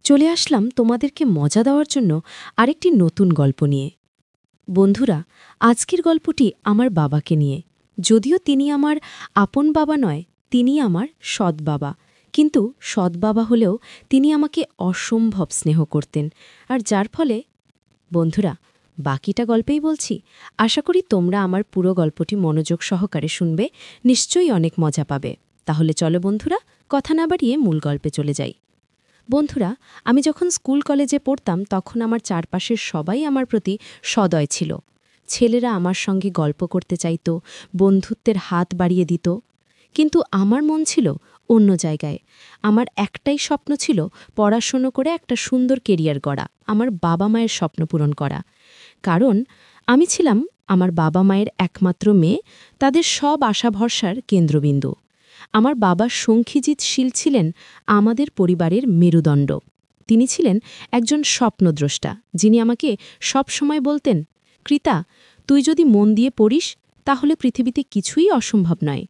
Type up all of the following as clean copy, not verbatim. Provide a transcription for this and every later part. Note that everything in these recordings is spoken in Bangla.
চলে আসলাম তোমাদেরকে মজা দেওয়ার জন্য আরেকটি নতুন গল্প নিয়ে। বন্ধুরা, আজকের গল্পটি আমার বাবাকে নিয়ে। যদিও তিনি আমার আপন বাবা নয়, তিনি আমার সৎ বাবা। কিন্তু সৎ বাবা হলেও তিনি আমাকে অসম্ভব স্নেহ করতেন, আর যার ফলে বন্ধুরা, বাকিটা গল্পেই বলছি। আশা করি তোমরা আমার পুরো গল্পটি মনোযোগ সহকারে শুনবে, নিশ্চয়ই অনেক মজা পাবে। তাহলে চলো বন্ধুরা, কথা না বাড়িয়ে মূল গল্পে চলে যাই। বন্ধুরা, আমি যখন স্কুল কলেজে পড়তাম তখন আমার চারপাশের সবাই আমার প্রতি সদয় ছিল। ছেলেরা আমার সঙ্গে গল্প করতে চাইত, বন্ধুত্বের হাত বাড়িয়ে দিত। কিন্তু আমার মন ছিল অন্য জায়গায়। আমার একটাই স্বপ্ন ছিল পড়াশুনো করে একটা সুন্দর কেরিয়ার গড়া, আমার বাবা মায়ের স্বপ্ন পূরণ করা। কারণ আমি ছিলাম আমার বাবা মায়ের একমাত্র মেয়ে, তাদের সব আশা ভরসার কেন্দ্রবিন্দু। আমার বাবা শঙ্খিজিৎ শীল ছিলেন আমাদের পরিবারের মেরুদণ্ড। তিনি ছিলেন একজন স্বপ্নদ্রষ্টা, যিনি আমাকে সব সময় বলতেন, কৃতা, তুই যদি মন দিয়ে পড়িস তাহলে পৃথিবীতে কিছুই অসম্ভব নয়।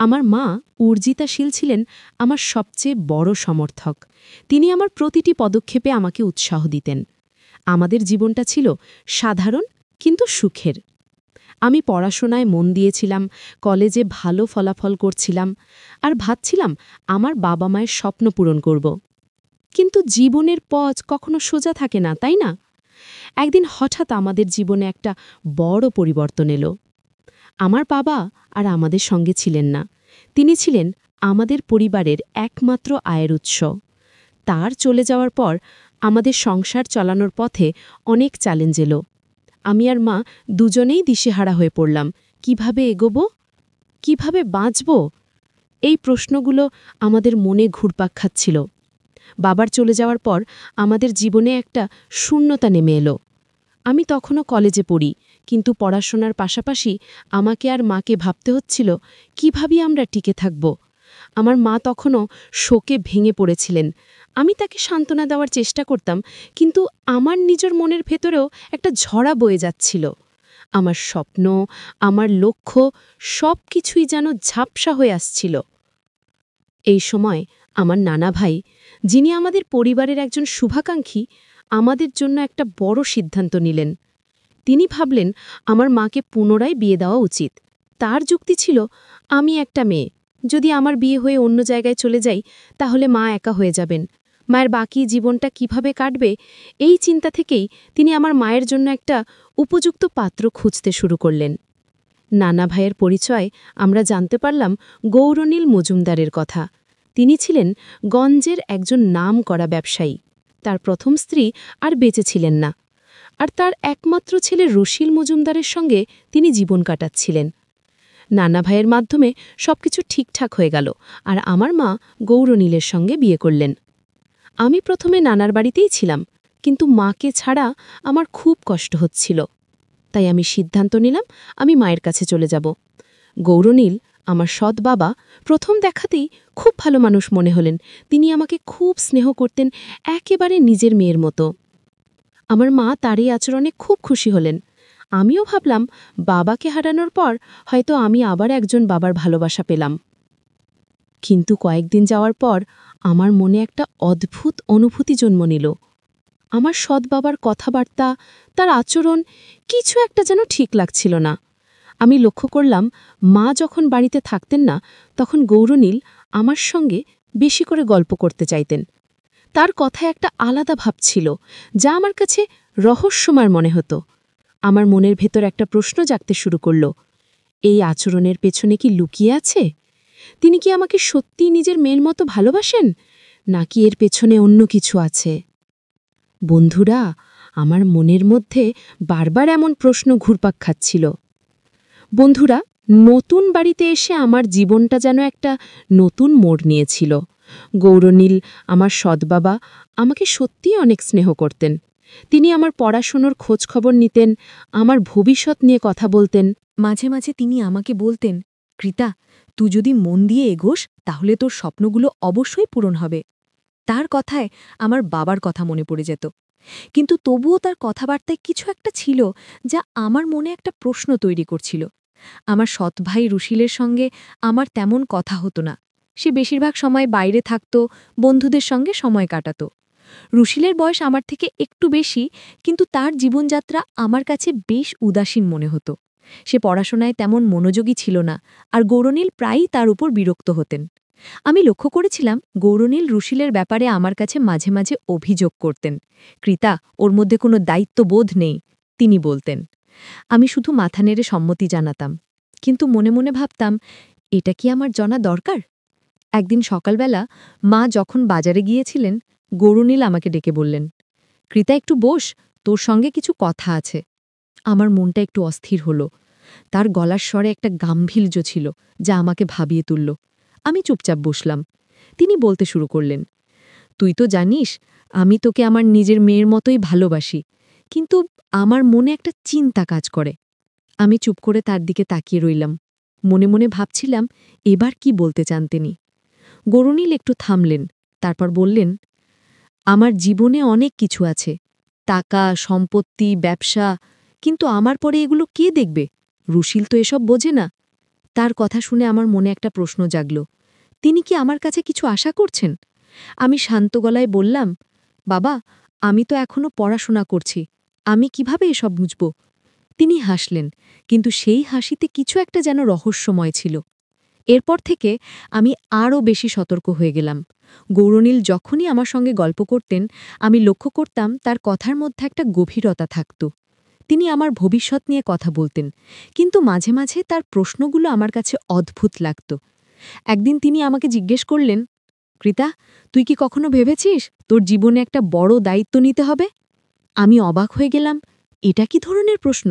আমার মা উর্জিতা শীল ছিলেন আমার সবচেয়ে বড় সমর্থক। তিনি আমার প্রতিটি পদক্ষেপে আমাকে উৎসাহ দিতেন। আমাদের জীবনটা ছিল সাধারণ কিন্তু সুখের। আমি পড়াশোনায় মন দিয়েছিলাম, কলেজে ভালো ফলাফল করছিলাম, আর ভাবছিলাম আমার বাবা মায়ের স্বপ্ন পূরণ করব। কিন্তু জীবনের পথ কখনো সোজা থাকে না, তাই না? একদিন হঠাৎ আমাদের জীবনে একটা বড় পরিবর্তন এলো। আমার বাবা আর আমাদের সঙ্গে ছিলেন না। তিনি ছিলেন আমাদের পরিবারের একমাত্র আয়ের উৎস। তার চলে যাওয়ার পর আমাদের সংসার চালানোর পথে অনেক চ্যালেঞ্জ এলো। আমি আর মা দুজনেই দিশেহারা হয়ে পড়লাম। কিভাবে এগোবো, কিভাবে বাঁচব, এই প্রশ্নগুলো আমাদের মনে ঘুরপাক খাচ্ছিল। বাবার চলে যাওয়ার পর আমাদের জীবনে একটা শূন্যতা নেমে এলো। আমি তখনও কলেজে পড়ি, কিন্তু পড়াশোনার পাশাপাশি আমাকে আর মাকে ভাবতে হচ্ছিল কিভাবে আমরা টিকে থাকব। আমার মা তখনও শোকে ভেঙে পড়েছিলেন। আমি তাকে সান্ত্বনা দেওয়ার চেষ্টা করতাম, কিন্তু আমার নিজের মনের ভেতরেও একটা ঝড়া বয়ে যাচ্ছিল। আমার স্বপ্ন, আমার লক্ষ্য, সব কিছুই যেন ঝাপসা হয়ে আসছিল। এই সময় আমার নানা ভাই, যিনি আমাদের পরিবারের একজন শুভাকাঙ্ক্ষী, আমাদের জন্য একটা বড় সিদ্ধান্ত নিলেন। তিনি ভাবলেন আমার মাকে পুনরায় বিয়ে দেওয়া উচিত। তার যুক্তি ছিল, আমি একটা মেয়ে, যদি আমার বিয়ে হয়ে অন্য জায়গায় চলে যাই তাহলে মা একা হয়ে যাবেন। মায়ের বাকি জীবনটা কিভাবে কাটবে, এই চিন্তা থেকেই তিনি আমার মায়ের জন্য একটা উপযুক্ত পাত্র খুঁজতে শুরু করলেন। নানা ভাইয়ের পরিচয় আমরা জানতে পারলাম গৌরনীল মজুমদারের কথা। তিনি ছিলেন গঞ্জের একজন নামকরা ব্যবসায়ী। তার প্রথম স্ত্রী আর বেঁচে ছিলেন না, আর তার একমাত্র ছেলে রশিল মজুমদারের সঙ্গে তিনি জীবন কাটাচ্ছিলেন। নানা ভাইয়ের মাধ্যমে সবকিছু ঠিকঠাক হয়ে গেল, আর আমার মা গৌরনীলের সঙ্গে বিয়ে করলেন। আমি প্রথমে নানার বাড়িতেই ছিলাম, কিন্তু মাকে ছাড়া আমার খুব কষ্ট হচ্ছিল। তাই আমি সিদ্ধান্ত নিলাম আমি মায়ের কাছে চলে যাব। গৌরনীল, আমার সৎ বাবা, প্রথম দেখাতেই খুব ভালো মানুষ মনে হলেন। তিনি আমাকে খুব স্নেহ করতেন, একেবারে নিজের মেয়ের মতো। আমার মা তার এই আচরণে খুব খুশি হলেন। আমিও ভাবলাম বাবাকে হারানোর পর হয়তো আমি আবার একজন বাবার ভালোবাসা পেলাম। কিন্তু কয়েকদিন যাওয়ার পর আমার মনে একটা অদ্ভুত অনুভূতি জন্ম নিল। আমার সৎ বাবার কথাবার্তা, তার আচরণ, কিছু একটা যেন ঠিক লাগছিল না। আমি লক্ষ্য করলাম মা যখন বাড়িতে থাকতেন না তখন গৌরনীল আমার সঙ্গে বেশি করে গল্প করতে চাইতেন। তার কথায় একটা আলাদা ভাব ছিল, যা আমার কাছে রহস্যময় মনে হতো। আমার মনের ভেতর একটা প্রশ্ন জাগতে শুরু করল, এই আচরণের পেছনে কি লুকিয়ে আছে? তিনি কি আমাকে সত্যিই নিজের মেয়ের মতো ভালোবাসেন, নাকি এর পেছনে অন্য কিছু আছে? বন্ধুরা, আমার মনের মধ্যে বারবার এমন প্রশ্ন ঘুরপাক খাচ্ছিল। বন্ধুরা, নতুন বাড়িতে এসে আমার জীবনটা যেন একটা নতুন মোড় নিয়েছিল। গৌরনীল, আমার সৎবাবা, আমাকে সত্যিই অনেক স্নেহ করতেন। তিনি আমার পড়াশোনার খোঁজখবর নিতেন, আমার ভবিষ্যৎ নিয়ে কথা বলতেন। মাঝে মাঝে তিনি আমাকে বলতেন, কৃতা, তুই যদি মন দিয়ে এগোস তাহলে তোর স্বপ্নগুলো অবশ্যই পূরণ হবে। তার কথায় আমার বাবার কথা মনে পড়ে যেত, কিন্তু তবুও তার কথাবার্তায় কিছু একটা ছিল যা আমার মনে একটা প্রশ্ন তৈরি করছিল। আমার সৎ ভাই রুশিলের সঙ্গে আমার তেমন কথা হতো না। সে বেশিরভাগ সময় বাইরে থাকত, বন্ধুদের সঙ্গে সময় কাটাত। রুশিলের বয়স আমার থেকে একটু বেশি, কিন্তু তার জীবনযাত্রা আমার কাছে বেশ উদাসীন মনে হতো। সে পড়াশোনায় তেমন মনোযোগী ছিল না, আর গৌরনীল প্রায়ই তার উপর বিরক্ত হতেন। আমি লক্ষ্য করেছিলাম গৌরনীল রুশিলের ব্যাপারে আমার কাছে মাঝে মাঝে অভিযোগ করতেন। কৃতা, ওর মধ্যে কোনো দায়িত্ববোধ নেই, তিনি বলতেন। আমি শুধু মাথা নেড়ে সম্মতি জানাতাম, কিন্তু মনে মনে ভাবতাম, এটা কি আমার জানা দরকার? একদিন সকালবেলা মা যখন বাজারে গিয়েছিলেন, গৌরনীল আমাকে ডেকে বললেন, কৃতা একটু বস, তোর সঙ্গে কিছু কথা আছে। আমার মনটা একটু অস্থির হল। তার গলার স্বরে একটা গাম্ভীর্য ছিল, যা আমাকে ভাবিয়ে তুলল। আমি চুপচাপ বসলাম। তিনি বলতে শুরু করলেন, তুই তো জানিস আমি তোকে আমার নিজের মেয়ের মতোই ভালোবাসি, কিন্তু আমার মনে একটা চিন্তা কাজ করে। আমি চুপ করে তার দিকে তাকিয়ে রইলাম। মনে মনে ভাবছিলাম এবার কি বলতে চান তিনি। গৌরনীল একটু থামলেন, তারপর বললেন, আমার জীবনে অনেক কিছু আছে, টাকা, সম্পত্তি, ব্যবসা, কিন্তু আমার পরে এগুলো কে দেখবে? রুশিল তো এসব বোঝে না। তার কথা শুনে আমার মনে একটা প্রশ্ন জাগল, তিনি কি আমার কাছে কিছু আশা করছেন? আমি শান্ত গলায় বললাম, বাবা, আমি তো এখনো পড়াশোনা করছি, আমি কিভাবে এসব বুঝব? তিনি হাসলেন, কিন্তু সেই হাসিতে কিছু একটা যেন রহস্যময় ছিল। এরপর থেকে আমি আরও বেশি সতর্ক হয়ে গেলাম। গৌরনীল যখনই আমার সঙ্গে গল্প করতেন, আমি লক্ষ্য করতাম তার কথার মধ্যে একটা গভীরতা থাকত। তিনি আমার ভবিষ্যৎ নিয়ে কথা বলতেন, কিন্তু মাঝে মাঝে তার প্রশ্নগুলো আমার কাছে অদ্ভুত লাগত। একদিন তিনি আমাকে জিজ্ঞেস করলেন, কৃতা, তুই কি কখনো ভেবেছিস তোর জীবনে একটা বড় দায়িত্ব নিতে হবে? আমি অবাক হয়ে গেলাম, এটা কি ধরনের প্রশ্ন?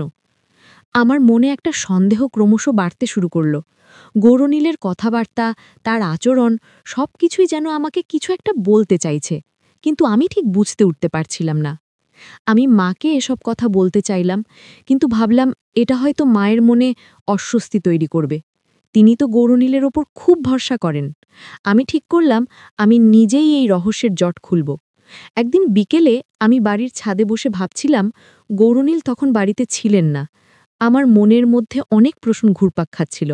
আমার মনে একটা সন্দেহ ক্রমশ বাড়তে শুরু করল। গৌরনীলের কথাবার্তা, তার আচরণ, সবকিছুই যেন আমাকে কিছু একটা বলতে চাইছে, কিন্তু আমি ঠিক বুঝতে উঠতে পারছিলাম না। আমি মাকে এসব কথা বলতে চাইলাম, কিন্তু ভাবলাম এটা হয়তো মায়ের মনে অস্বস্তি তৈরি করবে। তিনি তো গৌরনীলের ওপর খুব ভরসা করেন। আমি ঠিক করলাম আমি নিজেই এই রহস্যের জট খুলব। একদিন বিকেলে আমি বাড়ির ছাদে বসে ভাবছিলাম, গৌরনীল তখন বাড়িতে ছিলেন না। আমার মনের মধ্যে অনেক প্রশ্ন ঘুরপাক খাচ্ছিল।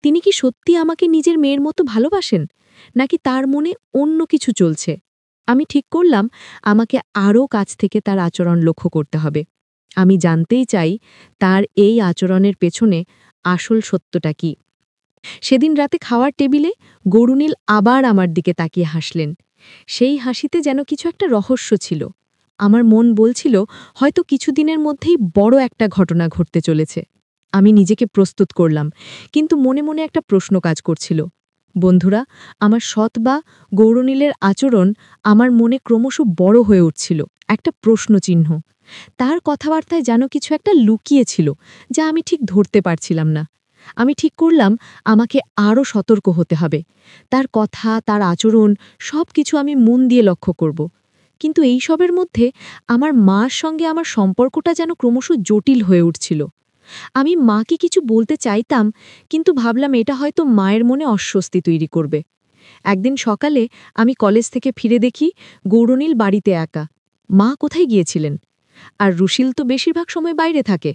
তিনি কি সত্যি আমাকে নিজের মেয়ের মতো ভালোবাসেন, নাকি তার মনে অন্য কিছু চলছে? আমি ঠিক করলাম আমাকে আরও কাছ থেকে তার আচরণ লক্ষ্য করতে হবে। আমি জানতেই চাই তার এই আচরণের পেছনে আসল সত্যটা কি। সেদিন রাতে খাওয়ার টেবিলে গৌরনীল আবার আমার দিকে তাকিয়ে হাসলেন। সেই হাসিতে যেন কিছু একটা রহস্য ছিল। আমার মন বলছিল হয়তো কিছুদিনের মধ্যেই বড় একটা ঘটনা ঘটতে চলেছে। আমি নিজেকে প্রস্তুত করলাম, কিন্তু মনে মনে একটা প্রশ্ন কাজ করছিল। বন্ধুরা, আমার সৎ বা গৌরনীলের আচরণ আমার মনে ক্রমশ বড় হয়ে উঠছিল, একটা প্রশ্নচিহ্ন। তার কথাবার্তায় যেন কিছু একটা লুকিয়ে ছিল, যা আমি ঠিক ধরতে পারছিলাম না। আমি ঠিক করলাম আমাকে আরও সতর্ক হতে হবে। তার কথা, তার আচরণ, সব কিছু আমি মন দিয়ে লক্ষ্য করব। কিন্তু এই সবের মধ্যে আমার মার সঙ্গে আমার সম্পর্কটা যেন ক্রমশ জটিল হয়ে উঠছিল। আমি মাকে কিছু বলতে চাইতাম, কিন্তু ভাবলাম এটা হয়তো মায়ের মনে অস্বস্তি তৈরি করবে। একদিন সকালে আমি কলেজ থেকে ফিরে দেখি গৌরনীল বাড়িতে একা। মা কোথায় গিয়েছিলেন? আর রুশিল তো বেশিরভাগ সময় বাইরে থাকে।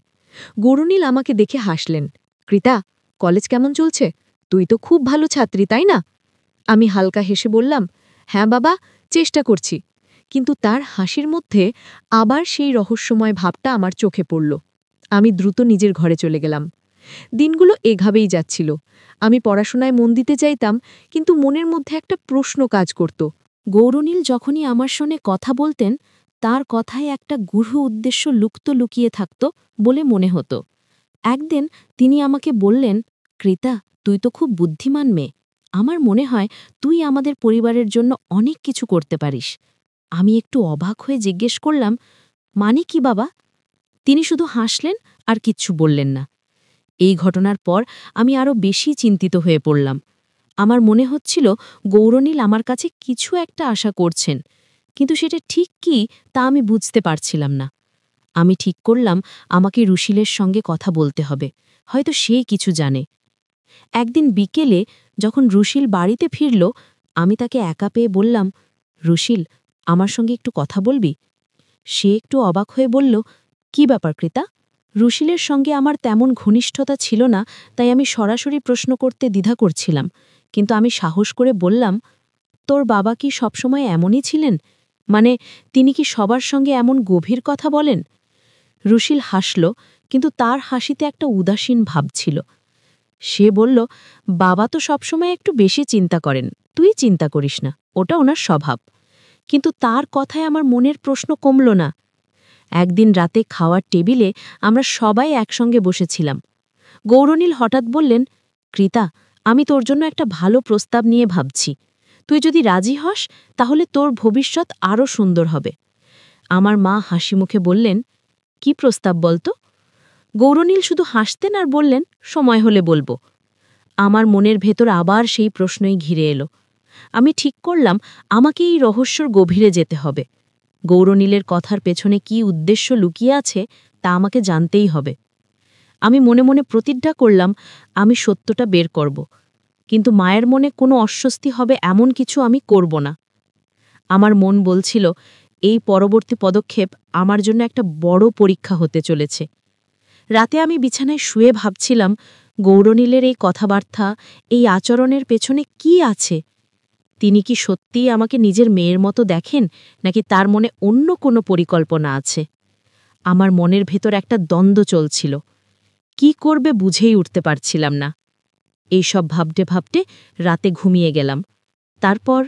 গৌরনীল আমাকে দেখে হাসলেন। কৃতা, কলেজ কেমন চলছে? তুই তো খুব ভালো ছাত্রী, তাই না? আমি হালকা হেসে বললাম, হ্যাঁ বাবা, চেষ্টা করছি। কিন্তু তার হাসির মধ্যে আবার সেই রহস্যময় ভাবটা আমার চোখে পড়ল। আমি দ্রুত নিজের ঘরে চলে গেলাম। দিনগুলো এভাবেই যাচ্ছিল। আমি পড়াশোনায় মন দিতে চাইতাম, কিন্তু মনের মধ্যে একটা প্রশ্ন কাজ করত। গৌরনীল যখনই আমার সঙ্গে কথা বলতেন, তার কথায় একটা গূঢ় উদ্দেশ্য লুকিয়ে থাকত বলে মনে হতো। একদিন তিনি আমাকে বললেন, কৃতা, তুই তো খুব বুদ্ধিমান মেয়ে। আমার মনে হয় তুই আমাদের পরিবারের জন্য অনেক কিছু করতে পারিস। আমি একটু অবাক হয়ে জিজ্ঞেস করলাম, মানে কি বাবা? তিনি শুধু হাসলেন আর কিচ্ছু বললেন না। এই ঘটনার পর আমি আরও বেশি চিন্তিত হয়ে পড়লাম। আমার মনে হচ্ছিল গৌরনীল আমার কাছে কিছু একটা আশা করছেন, কিন্তু সেটা ঠিক কি তা আমি বুঝতে পারছিলাম না। আমি ঠিক করলাম আমাকে রুশিলের সঙ্গে কথা বলতে হবে, হয়তো সে কিছু জানে। একদিন বিকেলে যখন রুশিল বাড়িতে ফিরল, আমি তাকে একা পেয়ে বললাম, রুশিল, আমার সঙ্গে একটু কথা বলবি? সে একটু অবাক হয়ে বলল, কি ব্যাপার কৃতা? রুশিলের সঙ্গে আমার তেমন ঘনিষ্ঠতা ছিল না, তাই আমি সরাসরি প্রশ্ন করতে দ্বিধা করছিলাম, কিন্তু আমি সাহস করে বললাম, তোর বাবা কি সবসময় এমনই ছিলেন? মানে তিনি কি সবার সঙ্গে এমন গভীর কথা বলেন? রুশিল হাসল, কিন্তু তার হাসিতে একটা উদাসীন ভাব ছিল। সে বলল, বাবা তো সবসময় একটু বেশি চিন্তা করেন, তুই চিন্তা করিস না, ওটা ওনার স্বভাব। কিন্তু তার কথায় আমার মনের প্রশ্ন কমল না। একদিন রাতে খাওয়ার টেবিলে আমরা সবাই একসঙ্গে বসেছিলাম। গৌরনীল হঠাৎ বললেন, কৃতা, আমি তোর জন্য একটা ভালো প্রস্তাব নিয়ে ভাবছি। তুই যদি রাজি হস তাহলে তোর ভবিষ্যৎ আরও সুন্দর হবে। আমার মা হাসি মুখে বললেন, কি প্রস্তাব বলতো? গৌরনীল শুধু হাসতেন আর বললেন, সময় হলে বলবো। আমার মনের ভেতর আবার সেই প্রশ্নই ঘিরে এলো। আমি ঠিক করলাম আমাকে এই রহস্যর গভীরে যেতে হবে। গৌরনীলের কথার পেছনে কি উদ্দেশ্য লুকিয়ে আছে তা আমাকে জানতেই হবে। আমি মনে মনে প্রতিজ্ঞা করলাম আমি সত্যটা বের করব, কিন্তু মায়ের মনে কোনো অস্বস্তি হবে এমন কিছু আমি করব না। আমার মন বলছিল এই পরবর্তী পদক্ষেপ আমার জন্য একটা বড় পরীক্ষা হতে চলেছে। রাতে আমি বিছানায় শুয়ে ভাবছিলাম, গৌরনীলের এই কথাবার্তা, এই আচরণের পেছনে কি আছে? তিনি কি সত্যিই আমাকে নিজের মেয়ের মতো দেখেন, নাকি তার মনে অন্য কোনো পরিকল্পনা আছে? আমার মনের ভেতর একটা দ্বন্দ্ব চলছিল। কি করবে বুঝেই উঠতে পারছিলাম না। এইসব ভাবতে ভাবতে রাতে ঘুমিয়ে গেলাম। তারপর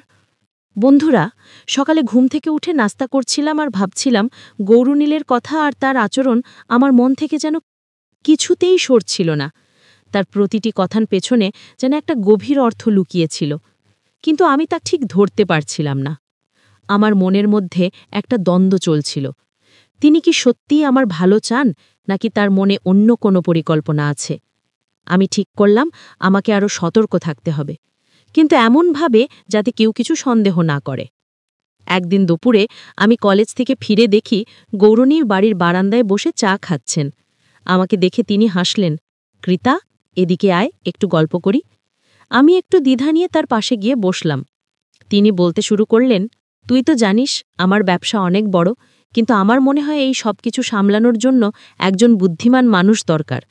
বন্ধুরা, সকালে ঘুম থেকে উঠে নাস্তা করছিলাম আর ভাবছিলাম গৌরনীলের কথা আর তার আচরণ আমার মন থেকে যেন কিছুতেই সরছিল না। তার প্রতিটি কথার পেছনে যেন একটা গভীর অর্থ লুকিয়েছিল, কিন্তু আমি তা ঠিক ধরতে পারছিলাম না। আমার মনের মধ্যে একটা দ্বন্দ্ব চলছিল। তিনি কি সত্যিই আমার ভালো চান, নাকি তার মনে অন্য কোনো পরিকল্পনা আছে? আমি ঠিক করলাম আমাকে আরও সতর্ক থাকতে হবে, কিন্তু এমনভাবে যাতে কেউ কিছু সন্দেহ না করে। একদিন দুপুরে আমি কলেজ থেকে ফিরে দেখি গৌরনীর বাড়ির বারান্দায় বসে চা খাচ্ছেন। আমাকে দেখে তিনি হাসলেন, কৃতা, এদিকে আয়, একটু গল্প করি। আমি একটু দ্বিধা নিয়ে তার পাশে গিয়ে বসলাম। তিনি বলতে শুরু করলেন, তুই তো জানিস আমার ব্যবসা অনেক বড়, কিন্তু আমার মনে হয় এই সব কিছু সামলানোর জন্য একজন বুদ্ধিমান মানুষ দরকার।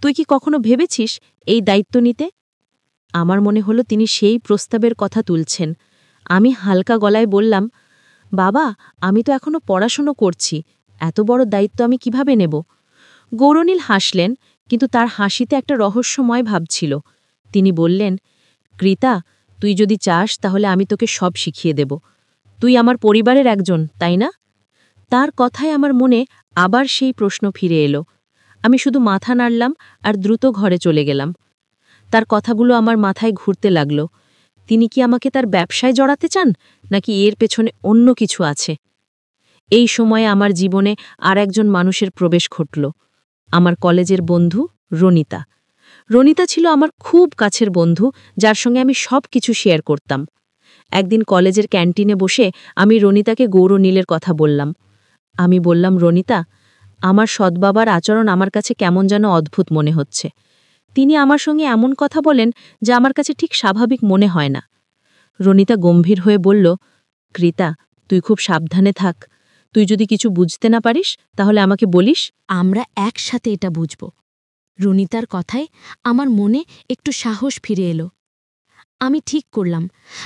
তুই কি কখনো ভেবেছিস এই দায়িত্ব নিতে? আমার মনে হলো তিনি সেই প্রস্তাবের কথা তুলছেন। আমি হালকা গলায় বললাম, বাবা, আমি তো এখনো পড়াশুনো করছি, এত বড় দায়িত্ব আমি কিভাবে নেব? গৌরনীল হাসলেন, কিন্তু তার হাসিতে একটা রহস্যময় ভাব ছিল। তিনি বললেন, কৃতা, তুই যদি চাস তাহলে আমি তোকে সব শিখিয়ে দেব। তুই আমার পরিবারের একজন, তাই না? তার কথায় আমার মনে আবার সেই প্রশ্ন ফিরে এলো। আমি শুধু মাথা নাড়লাম আর দ্রুত ঘরে চলে গেলাম। তার কথাগুলো আমার মাথায় ঘুরতে লাগল। তিনি কি আমাকে তার ব্যবসায় জড়াতে চান, নাকি এর পেছনে অন্য কিছু আছে? এই সময়ে আমার জীবনে আর একজন মানুষের প্রবেশ ঘটল। আমার কলেজের বন্ধু রনিতা। রনিতা ছিল আমার খুব কাছের বন্ধু, যার সঙ্গে আমি সব কিছু শেয়ার করতাম। একদিন কলেজের ক্যান্টিনে বসে আমি রনিতাকে গৌরনীলের কথা বললাম। আমি বললাম, রনিতা, আমার সৎবাবার আচরণ আমার কাছে কেমন যেন অদ্ভুত মনে হচ্ছে। তিনি আমার সঙ্গে এমন কথা বলেন যা আমার কাছে ঠিক স্বাভাবিক মনে হয় না। রনিতা গম্ভীর হয়ে বলল, কৃতা, তুই খুব সাবধানে থাক। তুই যদি কিছু বুঝতে না পারিস তাহলে আমাকে বলিস। আমরা একসাথে এটা বুঝব। রুনিতার কথায় আমার মনে একটু সাহস ফিরে এলো। আমি ঠিক করলাম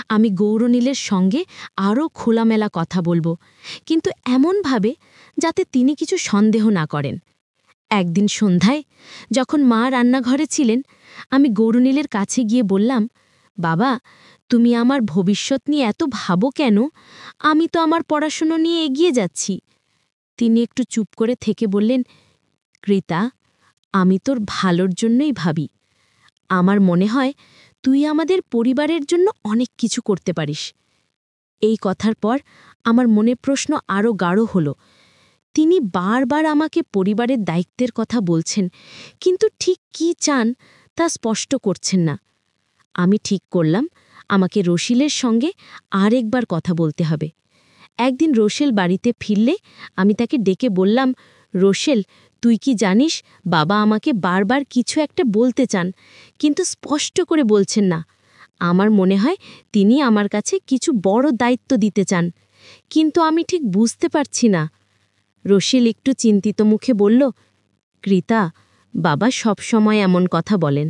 আমি গৌরনীলের সঙ্গে আরও খোলামেলা কথা বলবো, কিন্তু এমনভাবে যাতে তিনি কিছু সন্দেহ না করেন। একদিন সন্ধ্যায় যখন মা রান্নাঘরে ছিলেন, আমি গৌরনীলের কাছে গিয়ে বললাম, বাবা, তুমি আমার ভবিষ্যৎ নিয়ে এত ভাবো কেন? আমি তো আমার পড়াশুনো নিয়ে এগিয়ে যাচ্ছি। তিনি একটু চুপ করে থেকে বললেন, কৃতা, আমি তোর ভালোর জন্যই ভাবি। আমার মনে হয় তুই আমাদের পরিবারের জন্য অনেক কিছু করতে পারিস। এই কথার পর আমার মনে প্রশ্ন আরও গাঢ় হল। তিনি বারবার আমাকে পরিবারের দায়িত্বের কথা বলছেন, কিন্তু ঠিক কি চান তা স্পষ্ট করছেন না। আমি ঠিক করলাম আমাকে রশিলের সঙ্গে আরেকবার কথা বলতে হবে। একদিন রশেল বাড়িতে ফিরলে আমি তাকে ডেকে বললাম, রশেল, তুই কি জানিস বাবা আমাকে বারবার কিছু একটা বলতে চান, কিন্তু স্পষ্ট করে বলছেন না। আমার মনে হয় তিনি আমার কাছে কিছু বড় দায়িত্ব দিতে চান, কিন্তু আমি ঠিক বুঝতে পারছি না। রশেল একটু চিন্তিত মুখে বলল, কৃতা, বাবা সব সময় এমন কথা বলেন,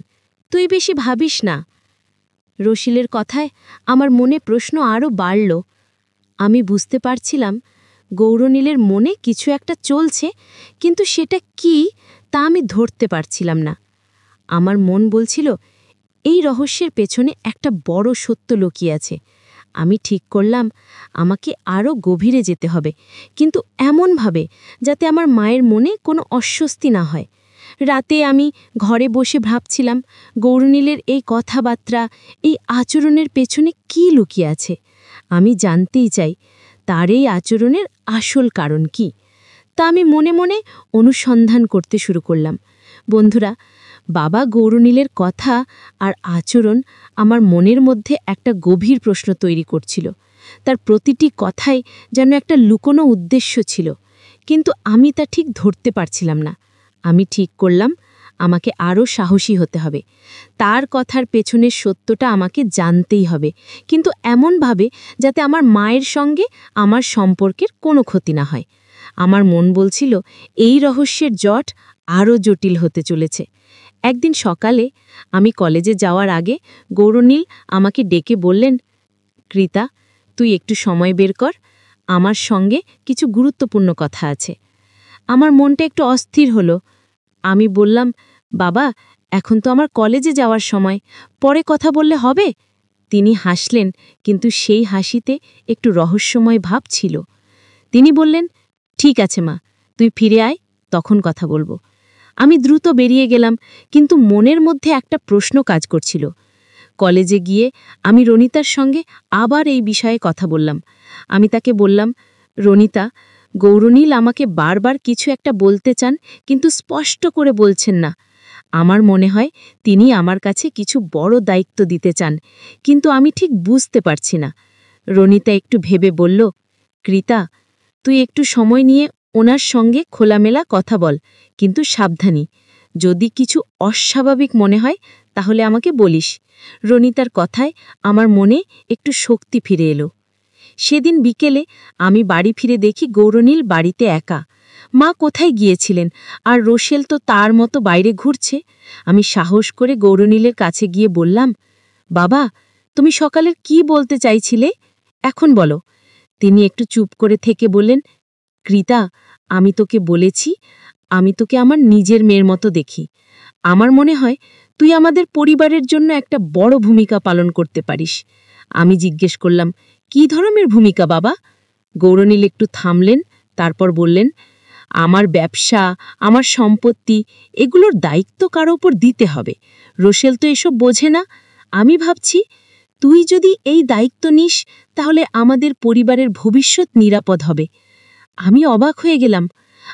তুই বেশি ভাবিস না। রশিলের কথায় আমার মনে প্রশ্ন আরও বাড়ল। আমি বুঝতে পারছিলাম গৌরনীলের মনে কিছু একটা চলছে, কিন্তু সেটা কি তা আমি ধরতে পারছিলাম না। আমার মন বলছিল এই রহস্যের পেছনে একটা বড় সত্য লুকিয়ে আছে। আমি ঠিক করলাম আমাকে আরও গভীরে যেতে হবে, কিন্তু এমনভাবে যাতে আমার মায়ের মনে কোনো অস্বস্তি না হয়। রাতে আমি ঘরে বসে ভাবছিলাম গৌরনীলের এই কথাবার্তা, এই আচরণের পেছনে কি লুকিয়ে আছে। আমি জানতেই চাই তার এই আচরণের আসল কারণ কি। তা আমি মনে মনে অনুসন্ধান করতে শুরু করলাম। বন্ধুরা, বাবা গৌরনীলের কথা আর আচরণ আমার মনের মধ্যে একটা গভীর প্রশ্ন তৈরি করছিল। তার প্রতিটি কথায় যেন একটা লুকোনো উদ্দেশ্য ছিল, কিন্তু আমি তা ঠিক ধরতে পারছিলাম না। আমি ঠিক করলাম আমাকে আরও সাহসী হতে হবে। তার কথার পেছনের সত্যটা আমাকে জানতেই হবে, কিন্তু এমনভাবে যাতে আমার মায়ের সঙ্গে আমার সম্পর্কের কোনো ক্ষতি না হয়। আমার মন বলছিল এই রহস্যের জট আরও জটিল হতে চলেছে। একদিন সকালে আমি কলেজে যাওয়ার আগে গৌরনীল আমাকে ডেকে বললেন, কৃতা, তুই একটু সময় বের কর, আমার সঙ্গে কিছু গুরুত্বপূর্ণ কথা আছে। আমার মনটা একটু অস্থির হলো। আমি বললাম, বাবা, এখন তো আমার কলেজে যাওয়ার সময়, পরে কথা বললে হবে? তিনি হাসলেন, কিন্তু সেই হাসিতে একটু রহস্যময় ভাব ছিল। তিনি বললেন, ঠিক আছে মা, তুই ফিরে আয়, তখন কথা বলবো। আমি দ্রুত বেরিয়ে গেলাম, কিন্তু মনের মধ্যে একটা প্রশ্ন কাজ করছিল। কলেজে গিয়ে আমি রনিতার সঙ্গে আবার এই বিষয়ে কথা বললাম। আমি তাকে বললাম, রনিতা, গৌরনীল আমাকে বারবার কিছু একটা বলতে চান, কিন্তু স্পষ্ট করে বলছেন না। আমার মনে হয় তিনি আমার কাছে কিছু বড় দায়িত্ব দিতে চান, কিন্তু আমি ঠিক বুঝতে পারছি না। রনিতা একটু ভেবে বলল, কৃতা, তুই একটু সময় নিয়ে ওনার সঙ্গে খোলামেলা কথা বল, কিন্তু সাবধানী। যদি কিছু অস্বাভাবিক মনে হয় তাহলে আমাকে বলিস। রনিতার কথায় আমার মনে একটু শক্তি ফিরে এলো। সেদিন বিকেলে আমি বাড়ি ফিরে দেখি গৌরনীল বাড়িতে একা। মা কোথায় গিয়েছিলেন, আর রোশেল তো তার মতো বাইরে ঘুরছে। আমি সাহস করে গৌরনীলের কাছে গিয়ে বললাম, বাবা, তুমি সকালের কি বলতে চাইছিলে, এখন বলো। তিনি একটু চুপ করে থেকে বললেন, কৃতা, আমি তোকে বলেছি আমি তোকে আমার নিজের মেয়ের মতো দেখি। আমার মনে হয় তুই আমাদের পরিবারের জন্য একটা বড় ভূমিকা পালন করতে পারিস। আমি জিজ্ঞেস করলাম, কি ধরনের ভূমিকা বাবা? গৌরনীল একটু থামলেন, তারপর বললেন, আমার ব্যবসা, আমার সম্পত্তি, এগুলোর দায়িত্ব কারো ওপর দিতে হবে। রোশেল তো এসব বোঝে না। আমি ভাবছি তুই যদি এই দায়িত্ব নিস তাহলে আমাদের পরিবারের ভবিষ্যৎ নিরাপদ হবে। আমি অবাক হয়ে গেলাম।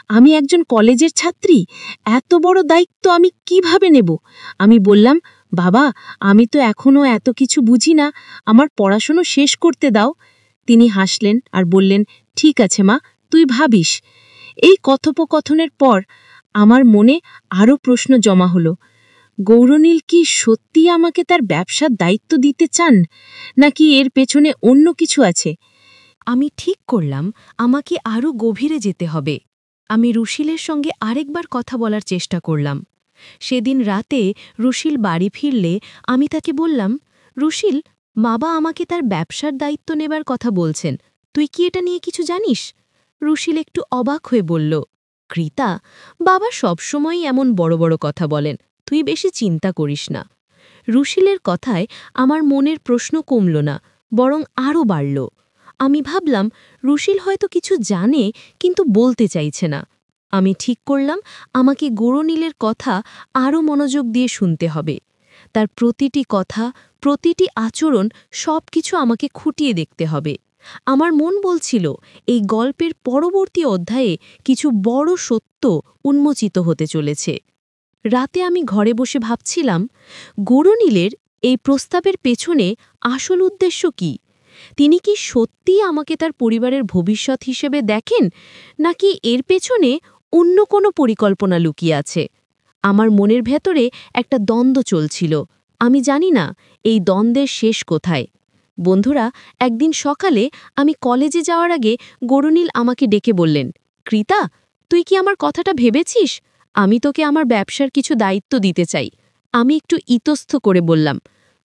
আমি একজন কলেজের ছাত্রী, এত বড় দায়িত্ব আমি কিভাবে নেব? আমি বললাম, বাবা, আমি তো এখনও এত কিছু বুঝি না, আমার পড়াশোনা শেষ করতে দাও। তিনি হাসলেন আর বললেন, ঠিক আছে মা, তুই ভাবিস। এই কথোপকথনের পর আমার মনে আরও প্রশ্ন জমা হলো। গৌরনীল কি সত্যি আমাকে তার ব্যবসার দায়িত্ব দিতে চান, নাকি এর পেছনে অন্য কিছু আছে? আমি ঠিক করলাম আমাকে আরও গভীরে যেতে হবে। আমি রুশিলের সঙ্গে আরেকবার কথা বলার চেষ্টা করলাম। সেদিন রাতে রুশিল বাড়ি ফিরলে আমি তাকে বললাম, রুশিল, বাবা আমাকে তার ব্যবসার দায়িত্ব নেবার কথা বলছেন, তুই কি এটা নিয়ে কিছু জানিস? রুশিল একটু অবাক হয়ে বলল, কৃতা, বাবা সবসময়ই এমন বড় বড় কথা বলেন, তুই বেশি চিন্তা করিস না। রুশিলের কথায় আমার মনের প্রশ্ন কমল না, বরং আরও বাড়ল। আমি ভাবলাম রুশিল হয়তো কিছু জানে, কিন্তু বলতে চাইছে না। আমি ঠিক করলাম আমাকে গৌরনীলের কথা আরও মনোযোগ দিয়ে শুনতে হবে। তার প্রতিটি কথা, প্রতিটি আচরণ, সবকিছু আমাকে খুঁটিয়ে দেখতে হবে। আমার মন বলছিল এই গল্পের পরবর্তী অধ্যায়ে কিছু বড় সত্য উন্মোচিত হতে চলেছে। রাতে আমি ঘরে বসে ভাবছিলাম, গৌরনীলের এই প্রস্তাবের পেছনে আসল উদ্দেশ্য কি? তিনি কি সত্যিই আমাকে তার পরিবারের ভবিষ্যৎ হিসেবে দেখেন, নাকি এর পেছনে অন্য কোনো পরিকল্পনা লুকিয়ে আছে? আমার মনের ভেতরে একটা দ্বন্দ্ব চলছিল। আমি জানি না এই দ্বন্দ্বের শেষ কোথায়। বন্ধুরা, একদিন সকালে আমি কলেজে যাওয়ার আগে গৌরনীল আমাকে ডেকে বললেন, কৃতা, তুই কি আমার কথাটা ভেবেছিস? আমি তোকে আমার ব্যবসার কিছু দায়িত্ব দিতে চাই। আমি একটু ইতস্থ করে বললাম,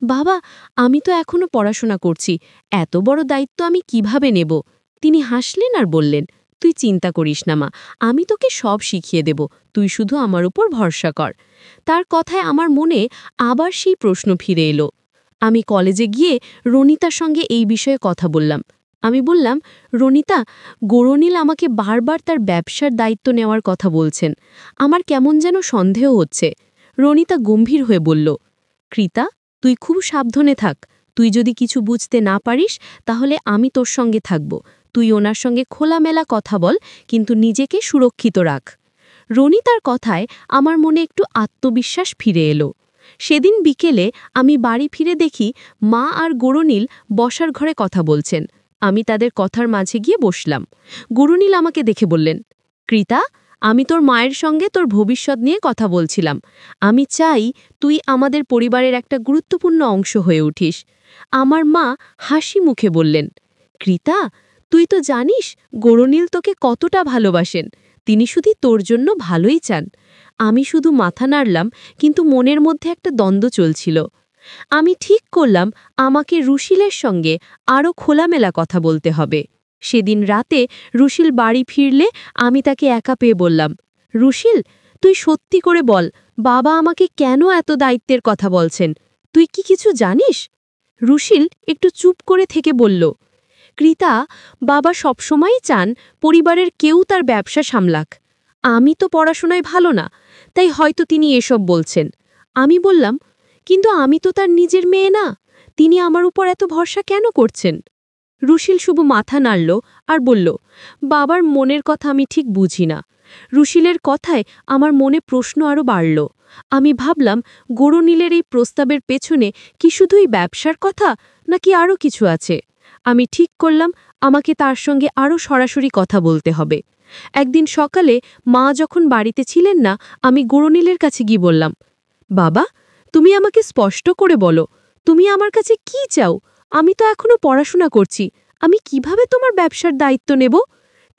বাবা, আমি তো এখনো পড়াশোনা করছি, এত বড় দায়িত্ব আমি কিভাবে নেব? তিনি হাসলেন আর বললেন, তুই চিন্তা করিস না মা, আমি তোকে সব শিখিয়ে দেব, তুই শুধু আমার উপর ভরসা কর। তার কথায় আমার মনে আবার সেই প্রশ্ন ফিরে এলো। আমি কলেজে গিয়ে রনিতার সঙ্গে এই বিষয়ে কথা বললাম। আমি বললাম, রনিতা, গৌরনীল আমাকে বারবার তার ব্যবসার দায়িত্ব নেওয়ার কথা বলছেন। আমার কেমন যেন সন্দেহ হচ্ছে। রনিতা গম্ভীর হয়ে বলল, কৃতা, তুই খুব সাবধানে থাক। তুই যদি কিছু বুঝতে না পারিস তাহলে আমি তোর সঙ্গে থাকব। তুই ওনার সঙ্গে খোলামেলা কথা বল, কিন্তু নিজেকে সুরক্ষিত রাখ। রনিতার কথায় আমার মনে একটু আত্মবিশ্বাস ফিরে এলো। সেদিন বিকেলে আমি বাড়ি ফিরে দেখি মা আর গৌরনীল বসার ঘরে কথা বলছেন। আমি তাদের কথার মাঝে গিয়ে বসলাম। গৌরনীল আমাকে দেখে বললেন, কৃতা, আমি তোর মায়ের সঙ্গে তোর ভবিষ্যৎ নিয়ে কথা বলছিলাম। আমি চাই তুই আমাদের পরিবারের একটা গুরুত্বপূর্ণ অংশ হয়ে উঠিস। আমার মা হাসি মুখে বললেন, কৃতা, তুই তো জানিস গৌরনীল তোকে কতটা ভালোবাসেন। তিনি শুধু তোর জন্য ভালোই চান। আমি শুধু মাথা নাড়লাম, কিন্তু মনের মধ্যে একটা দ্বন্দ্ব চলছিল। আমি ঠিক করলাম আমাকে রুশিলের সঙ্গে আরও খোলামেলা কথা বলতে হবে। সেদিন রাতে রুশিল বাড়ি ফিরলে আমি তাকে একা পেয়ে বললাম, রুশিল, তুই সত্যি করে বল, বাবা আমাকে কেন এত দায়িত্বের কথা বলছেন? তুই কি কিছু জানিস? রুশিল একটু চুপ করে থেকে বলল, কৃতা, বাবা সবসময়ই চান পরিবারের কেউ তার ব্যবসা সামলাক। আমি তো পড়াশোনায় ভালো না, তাই হয়তো তিনি এসব বলছেন। আমি বললাম, কিন্তু আমি তো তার নিজের মেয়ে না, তিনি আমার উপর এত ভরসা কেন করছেন? রুশিল শুধু মাথা নাড়ল আর বলল, বাবার মনের কথা আমি ঠিক বুঝি না। রুশিলের কথায় আমার মনে প্রশ্ন আরও বাড়ল। আমি ভাবলাম, গৌরনীলের এই প্রস্তাবের পেছনে কি শুধুই ব্যবসার কথা, নাকি আরও কিছু আছে? আমি ঠিক করলাম আমাকে তার সঙ্গে আরও সরাসরি কথা বলতে হবে। একদিন সকালে মা যখন বাড়িতে ছিলেন না, আমি গৌরনীলের কাছে গিয়ে বললাম, বাবা, তুমি আমাকে স্পষ্ট করে বলো, তুমি আমার কাছে কি চাও? আমি তো এখনো পড়াশোনা করছি, আমি কিভাবে তোমার ব্যবসার দায়িত্ব নেব?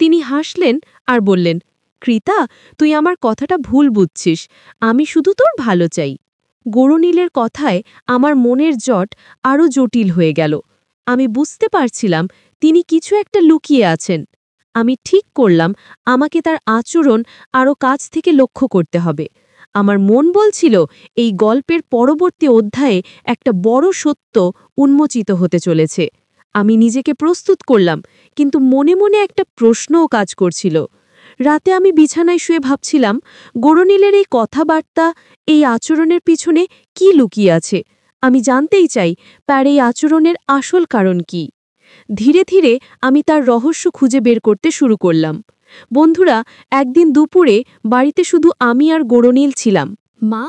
তিনি হাসলেন আর বললেন, কৃতা, তুই আমার কথাটা ভুল বুঝছিস, আমি শুধু তোর ভালো চাই। গৌরনীলের কথায় আমার মনের জট আরও জটিল হয়ে গেল। আমি বুঝতে পারছিলাম তিনি কিছু একটা লুকিয়ে আছেন। আমি ঠিক করলাম আমাকে তার আচরণ আরও কাছ থেকে লক্ষ্য করতে হবে। আমার মন বলছিল এই গল্পের পরবর্তী অধ্যায়ে একটা বড় সত্য উন্মোচিত হতে চলেছে। আমি নিজেকে প্রস্তুত করলাম, কিন্তু মনে মনে একটা প্রশ্নও কাজ করছিল। রাতে আমি বিছানায় শুয়ে ভাবছিলাম, গৌরনীলের এই কথাবার্তা, এই আচরণের পিছনে কি লুকিয়ে আছে। আমি জানতেই চাই তার এই আচরণের আসল কারণ কি। ধীরে ধীরে আমি তার রহস্য খুঁজে বের করতে শুরু করলাম। বন্ধুরা, একদিন দুপুরে বাড়িতে শুধু আমি আর গৌরনীল ছিলাম। মা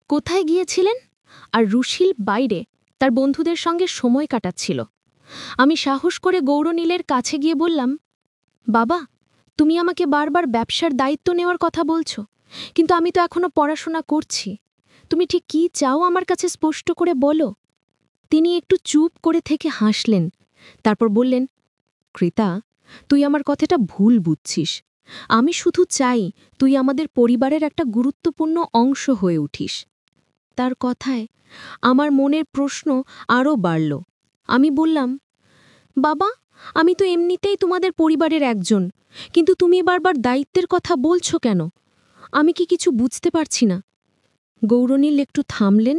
কোথায় গিয়েছিলেন? আর রুশিল বাইরে তার বন্ধুদের সঙ্গে সময় কাটাচ্ছিল। আমি সাহস করে গৌরনীলের কাছে গিয়ে বললাম, বাবা, তুমি আমাকে বারবার ব্যবসার দায়িত্ব নেওয়ার কথা বলছো, কিন্তু আমি তো এখনো পড়াশোনা করছি। তুমি ঠিক কি চাও আমার কাছে স্পষ্ট করে বলো। তিনি একটু চুপ করে থেকে হাসলেন, তারপর বললেন, কৃতা, তুই আমার কথাটা ভুল বুঝছিস। আমি শুধু চাই তুই আমাদের পরিবারের একটা গুরুত্বপূর্ণ অংশ হয়ে উঠিস। তার কথায় আমার মনের প্রশ্ন আরও বাড়ল। আমি বললাম, বাবা, আমি তো এমনিতেই তোমাদের পরিবারের একজন, কিন্তু তুমি বারবার দায়িত্বের কথা বলছো কেন? আমি কি কিছু বুঝতে পারছি না। গৌরনীল একটু থামলেন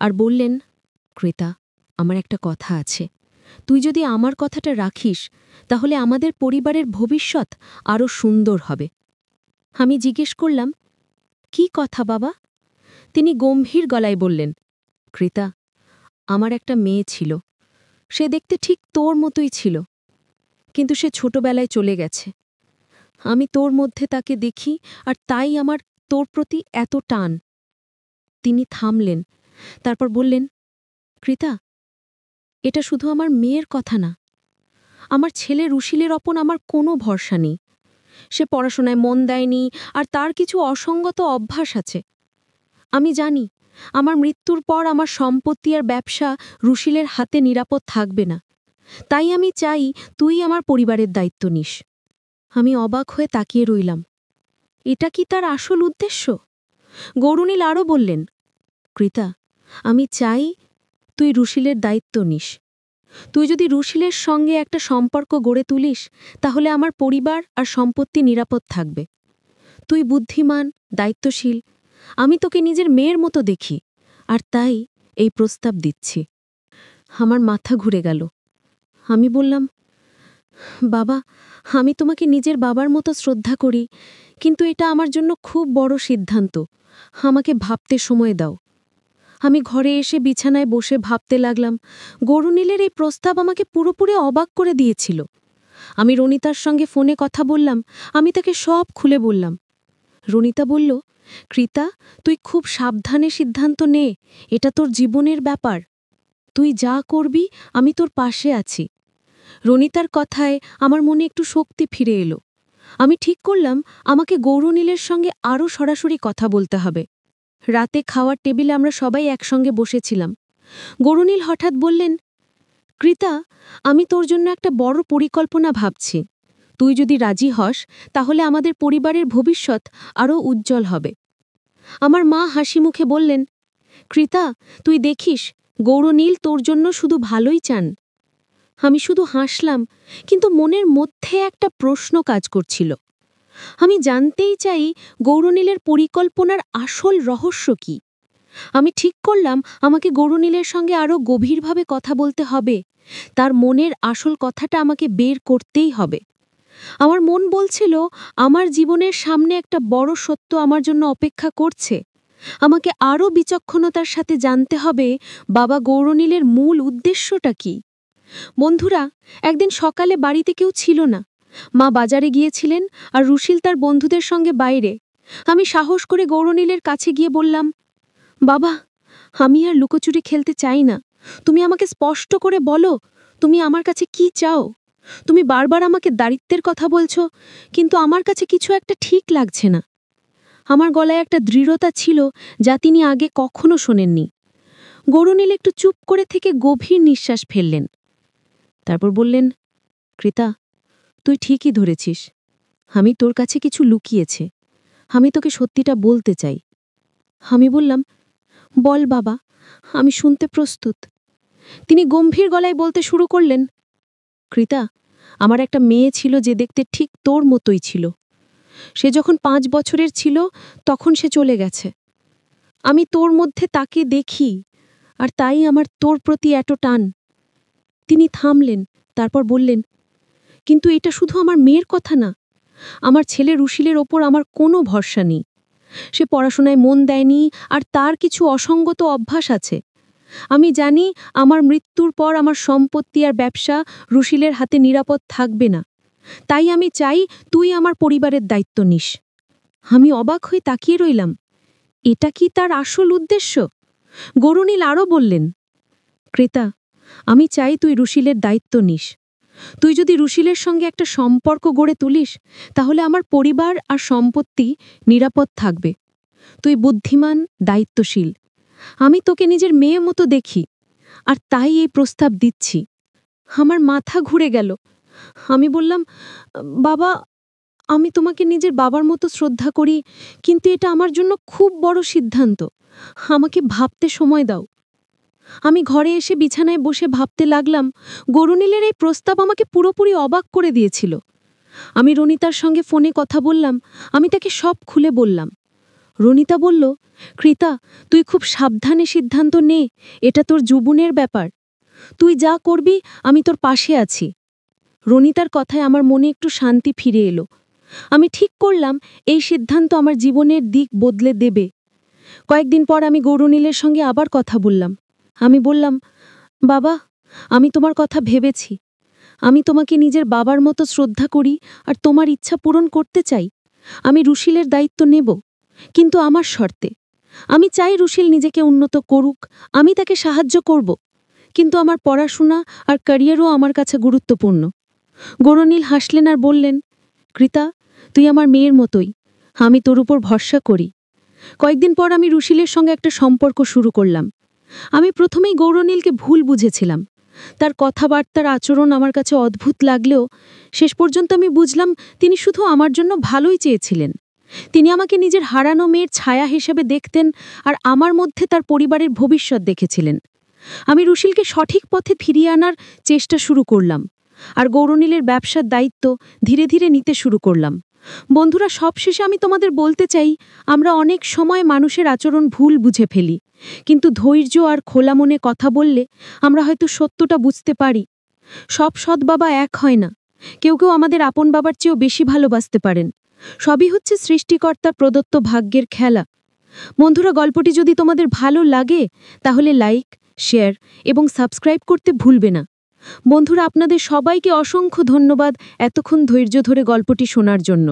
আর বললেন, কৃতা, আমার একটা কথা আছে। তুই যদি আমার কথাটা রাখিস তাহলে আমাদের পরিবারের ভবিষ্যৎ আরও সুন্দর হবে। আমি জিজ্ঞেস করলাম, কি কথা বাবা? তিনি গম্ভীর গলায় বললেন, কৃতা, আমার একটা মেয়ে ছিল। সে দেখতে ঠিক তোর মতোই ছিল, কিন্তু সে ছোটবেলায় চলে গেছে। আমি তোর মধ্যে তাকে দেখি, আর তাই আমার তোর প্রতি এত টান। তিনি থামলেন, তারপর বললেন, কৃতা, এটা শুধু আমার মেয়ের কথা না। আমার ছেলে রুশিলের ওপর আমার কোনো ভরসা নেই। সে পড়াশোনায় মন দেয়নি, আর তার কিছু অসঙ্গত অভ্যাস আছে। আমি জানি আমার মৃত্যুর পর আমার সম্পত্তি আর ব্যবসা রুশিলের হাতে নিরাপদ থাকবে না। তাই আমি চাই তুই আমার পরিবারের দায়িত্ব নিস। আমি অবাক হয়ে তাকিয়ে রইলাম। এটা কি তার আসল উদ্দেশ্য? গৌরনীল আরও বললেন, কৃতা, আমি চাই তুই রুশিলের দায়িত্ব নিস। তুই যদি রুশিলের সঙ্গে একটা সম্পর্ক গড়ে তুলিস তাহলে আমার পরিবার আর সম্পত্তি নিরাপদ থাকবে। তুই বুদ্ধিমান, দায়িত্বশীল, আমি তোকে নিজের মেয়ের মতো দেখি, আর তাই এই প্রস্তাব দিচ্ছি। আমার মাথা ঘুরে গেল। আমি বললাম, বাবা, আমি তোমাকে নিজের বাবার মতো শ্রদ্ধা করি, কিন্তু এটা আমার জন্য খুব বড় সিদ্ধান্ত। আমাকে ভাবতে সময় দাও। আমি ঘরে এসে বিছানায় বসে ভাবতে লাগলাম। গরুনীলের এই প্রস্তাব আমাকে পুরোপুরি অবাক করে দিয়েছিল। আমি রনিতার সঙ্গে ফোনে কথা বললাম, আমি তাকে সব খুলে বললাম। রনিতা বলল, কৃতা, তুই খুব সাবধানে সিদ্ধান্ত নে, এটা তোর জীবনের ব্যাপার। তুই যা করবি আমি তোর পাশে আছি। রনিতার কথায় আমার মনে একটু শক্তি ফিরে এলো। আমি ঠিক করলাম আমাকে গৌরনীলের সঙ্গে আরও সরাসরি কথা বলতে হবে। রাতে খাওয়ার টেবিলে আমরা সবাই একসঙ্গে বসেছিলাম। গৌরনীল হঠাৎ বললেন, কৃতা, আমি তোর জন্য একটা বড় পরিকল্পনা ভাবছি। তুই যদি রাজি হস তাহলে আমাদের পরিবারের ভবিষ্যৎ আরও উজ্জ্বল হবে। আমার মা হাসি মুখে বললেন, কৃতা, তুই দেখিস গৌরনীল তোর জন্য শুধু ভালোই চান। আমি শুধু হাসলাম, কিন্তু মনের মধ্যে একটা প্রশ্ন কাজ করছিল। আমি জানতেই চাই গৌরনীলের পরিকল্পনার আসল রহস্য কি। আমি ঠিক করলাম আমাকে গৌরনীলের সঙ্গে আরও গভীরভাবে কথা বলতে হবে। তার মনের আসল কথাটা আমাকে বের করতেই হবে। আমার মন বলছিল আমার জীবনের সামনে একটা বড় সত্য আমার জন্য অপেক্ষা করছে। আমাকে আরও বিচক্ষণতার সাথে জানতে হবে বাবা গৌরনীলের মূল উদ্দেশ্যটা কি। বন্ধুরা, একদিন সকালে বাড়িতে কেউ ছিল না। মা বাজারে গিয়েছিলেন আর রুশিল তার বন্ধুদের সঙ্গে বাইরে। আমি সাহস করে গৌরনীলের কাছে গিয়ে বললাম, বাবা, আমি আর লুকোচুরি খেলতে চাই না। তুমি আমাকে স্পষ্ট করে বলো, তুমি আমার কাছে কি চাও। তুমি বারবার আমাকে দারিদ্র্যের কথা বলছো, কিন্তু আমার কাছে কিছু একটা ঠিক লাগছে না। আমার গলায় একটা দৃঢ়তা ছিল যা তিনি আগে কখনো শোনেননি। গৌরনীল একটু চুপ করে থেকে গভীর নিঃশ্বাস ফেললেন। তারপর বললেন, কৃতা, তুই ঠিকই ধরেছিস। আমি তোর কাছে কিছু লুকিয়েছে। আমি তোকে সত্যিটা বলতে চাই। আমি বললাম, বল বাবা, আমি শুনতে প্রস্তুত। তিনি গম্ভীর গলায় বলতে শুরু করলেন, কৃতা, আমার একটা মেয়ে ছিল যে দেখতে ঠিক তোর মতোই ছিল। সে যখন 5 বছরের ছিল তখন সে চলে গেছে। আমি তোর মধ্যে তাকে দেখি, আর তাই আমার তোর প্রতি এত টান। তিনি থামলেন, তারপর বললেন, কিন্তু এটা শুধু আমার মেয়ের কথা না। আমার ছেলে রুশিলের ওপর আমার কোনো ভরসা নেই। সে পড়াশোনায় মন দেয়নি, আর তার কিছু অসঙ্গত অভ্যাস আছে। আমি জানি আমার মৃত্যুর পর আমার সম্পত্তি আর ব্যবসা রুশিলের হাতে নিরাপদ থাকবে না। তাই আমি চাই তুই আমার পরিবারের দায়িত্ব নিস। আমি অবাক হয়ে তাকিয়ে রইলাম। এটা কি তার আসল উদ্দেশ্য? গৌরনীল আরও বললেন, ক্রেতা, আমি চাই তুই রুশিলের দায়িত্ব নিস। তুই যদি রুশিলের সঙ্গে একটা সম্পর্ক গড়ে তুলিস তাহলে আমার পরিবার আর সম্পত্তি নিরাপদ থাকবে। তুই বুদ্ধিমান, দায়িত্বশীল, আমি তোকে নিজের মেয়ে মতো দেখি, আর তাই এই প্রস্তাব দিচ্ছি। আমার মাথা ঘুরে গেল। আমি বললাম, বাবা, আমি তোমাকে নিজের বাবার মতো শ্রদ্ধা করি, কিন্তু এটা আমার জন্য খুব বড় সিদ্ধান্ত। আমাকে ভাবতে সময় দাও। আমি ঘরে এসে বিছানায় বসে ভাবতে লাগলাম। গৌরনীলের এই প্রস্তাব আমাকে পুরোপুরি অবাক করে দিয়েছিল। আমি রনিতার সঙ্গে ফোনে কথা বললাম। আমি তাকে সব খুলে বললাম। রনিতা বলল, কৃতা, তুই খুব সাবধানে সিদ্ধান্ত নে, এটা তোর জীবনের ব্যাপার। তুই যা করবি আমি তোর পাশে আছি। রনিতার কথায় আমার মনে একটু শান্তি ফিরে এলো। আমি ঠিক করলাম এই সিদ্ধান্ত আমার জীবনের দিক বদলে দেবে। কয়েকদিন পর আমি গৌরনীলের সঙ্গে আবার কথা বললাম। আমি বললাম, বাবা, আমি তোমার কথা ভেবেছি। আমি তোমাকে নিজের বাবার মতো শ্রদ্ধা করি, আর তোমার ইচ্ছা পূরণ করতে চাই। আমি রুশিলের দায়িত্ব নেব, কিন্তু আমার শর্তে। আমি চাই রুশিল নিজেকে উন্নত করুক, আমি তাকে সাহায্য করব, কিন্তু আমার পড়াশোনা আর ক্যারিয়ারও আমার কাছে গুরুত্বপূর্ণ। গৌরনীল হাসলেন আর বললেন, কৃতা, তুই আমার মেয়ের মতোই, আমি তোর উপর ভরসা করি। কয়েকদিন পর আমি রুশিলের সঙ্গে একটা সম্পর্ক শুরু করলাম। আমি প্রথমেই গৌরনীলকে ভুল বুঝেছিলাম। তার কথাবার্তার আচরণ আমার কাছে অদ্ভুত লাগলেও শেষ পর্যন্ত আমি বুঝলাম তিনি শুধু আমার জন্য ভালোই চেয়েছিলেন। তিনি আমাকে নিজের হারানো মেয়ের ছায়া হিসেবে দেখতেন, আর আমার মধ্যে তার পরিবারের ভবিষ্যৎ দেখেছিলেন। আমি রুশিলকে সঠিক পথে ফিরিয়ে আনার চেষ্টা শুরু করলাম, আর গৌরনীলের ব্যবসার দায়িত্ব ধীরে ধীরে নিতে শুরু করলাম। বন্ধুরা, সবশেষে আমি তোমাদের বলতে চাই, আমরা অনেক সময় মানুষের আচরণ ভুল বুঝে ফেলি, কিন্তু ধৈর্য আর খোলা মনে কথা বললে আমরা হয়তো সত্যটা বুঝতে পারি। সব সৎ বাবা এক হয় না, কেউ কেউ আমাদের আপন বাবার চেয়েও বেশি ভালোবাসতে পারেন। সবই হচ্ছে সৃষ্টিকর্তার প্রদত্ত ভাগ্যের খেলা। বন্ধুরা, গল্পটি যদি তোমাদের ভালো লাগে তাহলে লাইক, শেয়ার এবং সাবস্ক্রাইব করতে ভুলবে না। বন্ধুরা, আপনাদের সবাইকে অসংখ্য ধন্যবাদ এতক্ষণ ধৈর্য ধরে গল্পটি শোনার জন্য।